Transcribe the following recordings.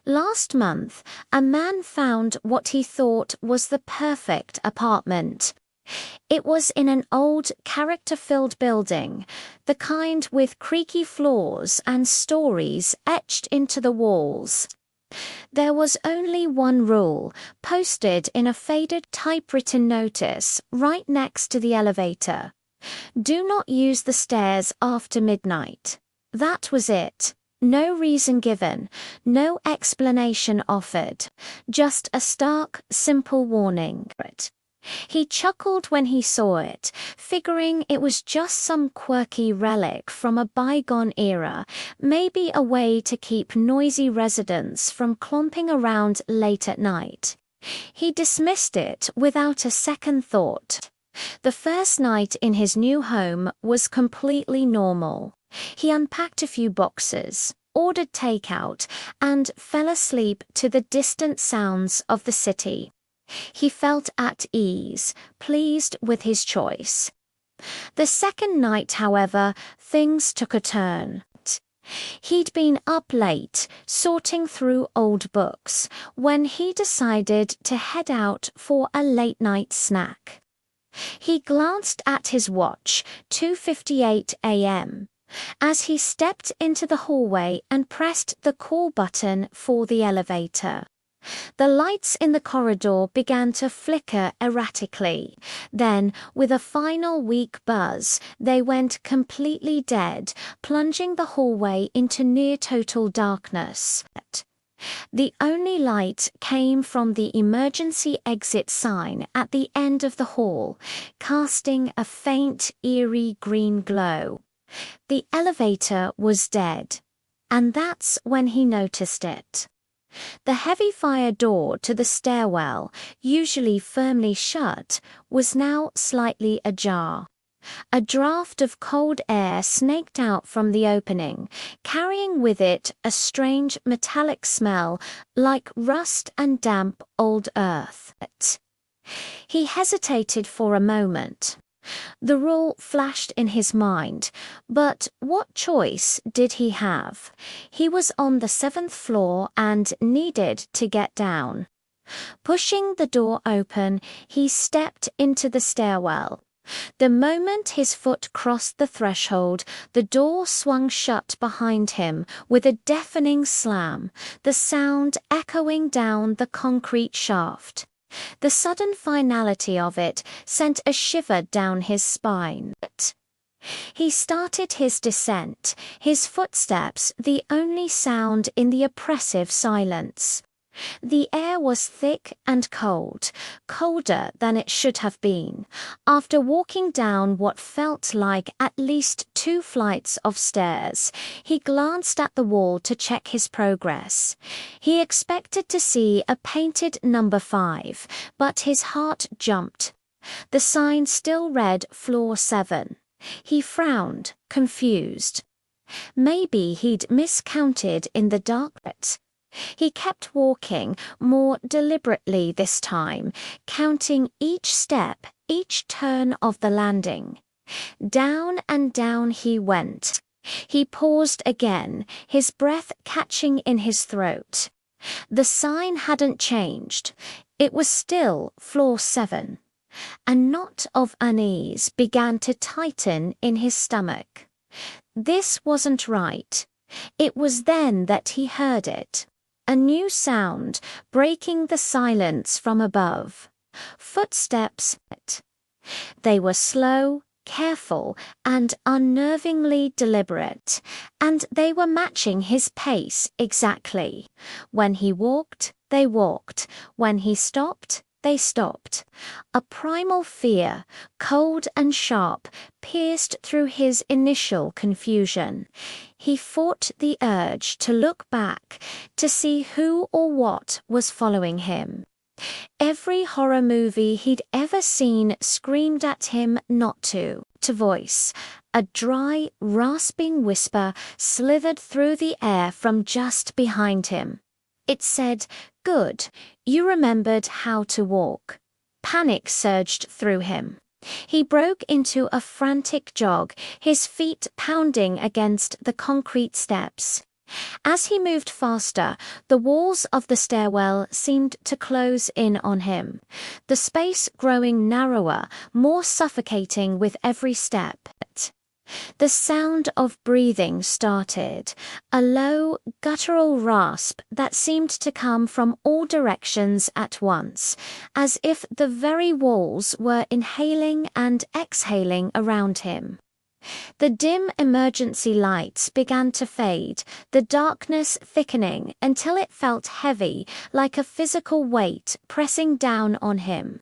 Last month, a man found what he thought was the perfect apartment. It was in an old, character-filled building, the kind with creaky floors and stories etched into the walls. There was only one rule, posted in a faded typewritten notice right next to the elevator. Do not use the stairs after midnight. That was it. No reason given, no explanation offered, just a stark, simple warning. He chuckled when he saw it, figuring it was just some quirky relic from a bygone era, maybe a way to keep noisy residents from clomping around late at night. He dismissed it without a second thought. The first night in his new home was completely normal. He unpacked a few boxes, ordered takeout, and fell asleep to the distant sounds of the city. He felt at ease, pleased with his choice. The second night, however, things took a turn. He'd been up late, sorting through old books, when he decided to head out for a late-night snack. He glanced at his watch, 2:58 a.m., as he stepped into the hallway and pressed the call button for the elevator. The lights in the corridor began to flicker erratically. Then, with a final weak buzz, they went completely dead, plunging the hallway into near-total darkness. The only light came from the emergency exit sign at the end of the hall, casting a faint, eerie green glow. The elevator was dead, and that's when he noticed it. The heavy fire door to the stairwell, usually firmly shut, was now slightly ajar. A draft of cold air snaked out from the opening, carrying with it a strange metallic smell like rust and damp old earth. He hesitated for a moment. The rule flashed in his mind, but what choice did he have? He was on the 7th floor and needed to get down. Pushing the door open, he stepped into the stairwell. The moment his foot crossed the threshold, the door swung shut behind him with a deafening slam, the sound echoing down the concrete shaft. The sudden finality of it sent a shiver down his spine. He started his descent, his footsteps the only sound in the oppressive silence. The air was thick and cold, colder than it should have been. After walking down what felt like at least 2 flights of stairs, he glanced at the wall to check his progress. He expected to see a painted number 5, but his heart jumped. The sign still read floor 7. He frowned, confused. Maybe he'd miscounted in the dark. He kept walking, more deliberately this time, counting each step, each turn of the landing. Down and down he went. He paused again, his breath catching in his throat. The sign hadn't changed. It was still floor 7. A knot of unease began to tighten in his stomach. This wasn't right. It was then that he heard it. A new sound, breaking the silence from above. Footsteps. They were slow, careful, and unnervingly deliberate, and they were matching his pace exactly. When he walked, they walked. When he stopped, they stopped. A primal fear, cold and sharp, pierced through his initial confusion. He fought the urge to look back, to see who or what was following him. Every horror movie he'd ever seen screamed at him not to voice. A dry, rasping whisper slithered through the air from just behind him. It said, "Good, you remembered how to walk." Panic surged through him. He broke into a frantic jog, his feet pounding against the concrete steps. As he moved faster, the walls of the stairwell seemed to close in on him, the space growing narrower, more suffocating with every step. The sound of breathing started, a low, guttural rasp that seemed to come from all directions at once, as if the very walls were inhaling and exhaling around him. The dim emergency lights began to fade, the darkness thickening until it felt heavy, like a physical weight pressing down on him.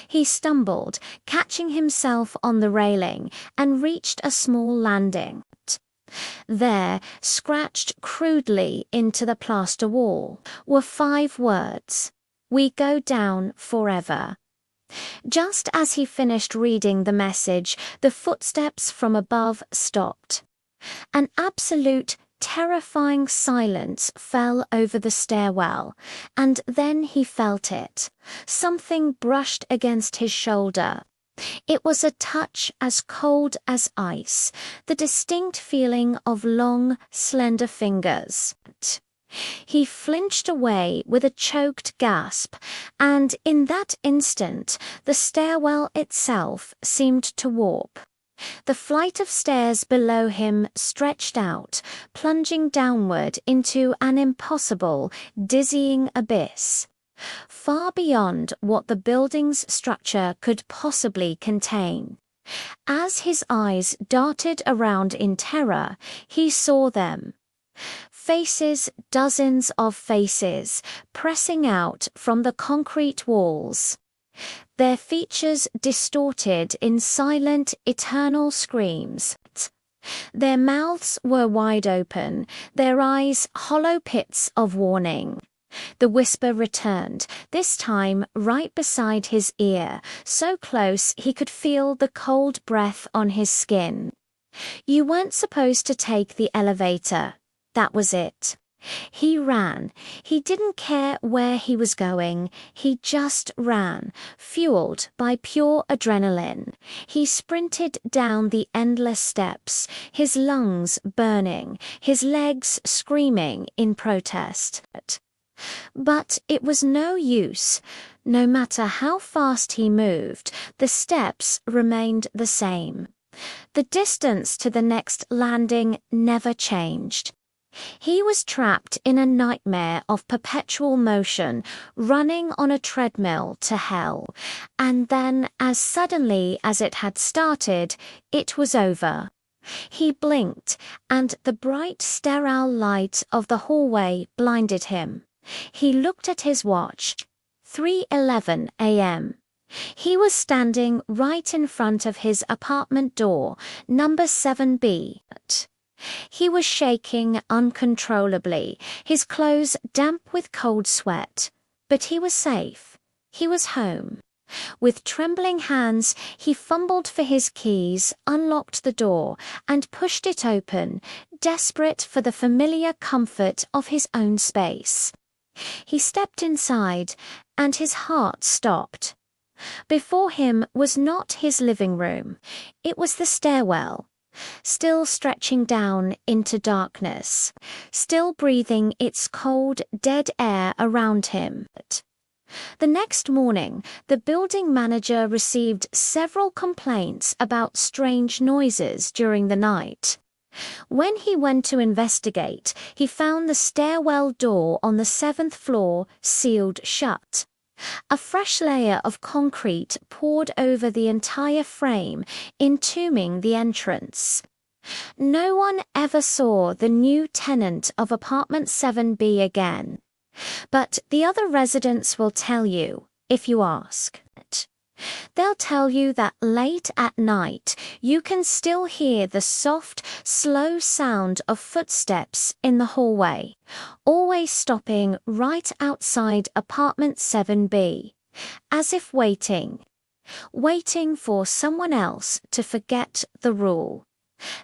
He stumbled, catching himself on the railing, and reached a small landing. There, scratched crudely into the plaster wall, were 5 words: "We go down forever." Just as he finished reading the message, the footsteps from above stopped. An absolute, terrifying silence fell over the stairwell, and then he felt it. Something brushed against his shoulder. It was a touch as cold as ice, the distinct feeling of long, slender fingers. He flinched away with a choked gasp, and in that instant, the stairwell itself seemed to warp. The flight of stairs below him stretched out, plunging downward into an impossible, dizzying abyss, far beyond what the building's structure could possibly contain. As his eyes darted around in terror, he saw them. Faces, dozens of faces, pressing out from the concrete walls. Their features distorted in silent, eternal screams. Their mouths were wide open, their eyes hollow pits of warning. The whisper returned, this time right beside his ear, so close he could feel the cold breath on his skin. "You weren't supposed to take the elevator. That was it." He ran. He didn't care where he was going. He just ran, fueled by pure adrenaline. He sprinted down the endless steps, his lungs burning, his legs screaming in protest. But it was no use. No matter how fast he moved, the steps remained the same. The distance to the next landing never changed. He was trapped in a nightmare of perpetual motion, running on a treadmill to hell. And then, as suddenly as it had started, it was over. He blinked, and the bright, sterile light of the hallway blinded him. He looked at his watch. 3:11 a.m. He was standing right in front of his apartment door, number 7B. He was shaking uncontrollably, his clothes damp with cold sweat. But he was safe. He was home. With trembling hands, he fumbled for his keys, unlocked the door, and pushed it open, desperate for the familiar comfort of his own space. He stepped inside, and his heart stopped. Before him was not his living room. It was the stairwell, still stretching down into darkness, still breathing its cold, dead air around him. The next morning, the building manager received several complaints about strange noises during the night. When he went to investigate, he found the stairwell door on the 7th floor sealed shut. A fresh layer of concrete poured over the entire frame, entombing the entrance. No one ever saw the new tenant of apartment 7B again. But the other residents will tell you, if you ask. They'll tell you that late at night you can still hear the soft, slow sound of footsteps in the hallway, always stopping right outside apartment 7B, as if waiting for someone else to forget the rule.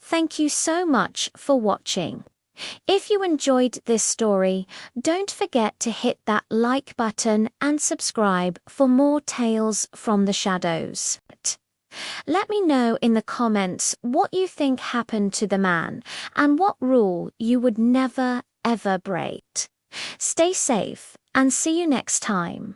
Thank you so much for watching. If you enjoyed this story, don't forget to hit that like button and subscribe for more tales from the shadows. Let me know in the comments what you think happened to the man and what rule you would never, ever break. Stay safe and see you next time.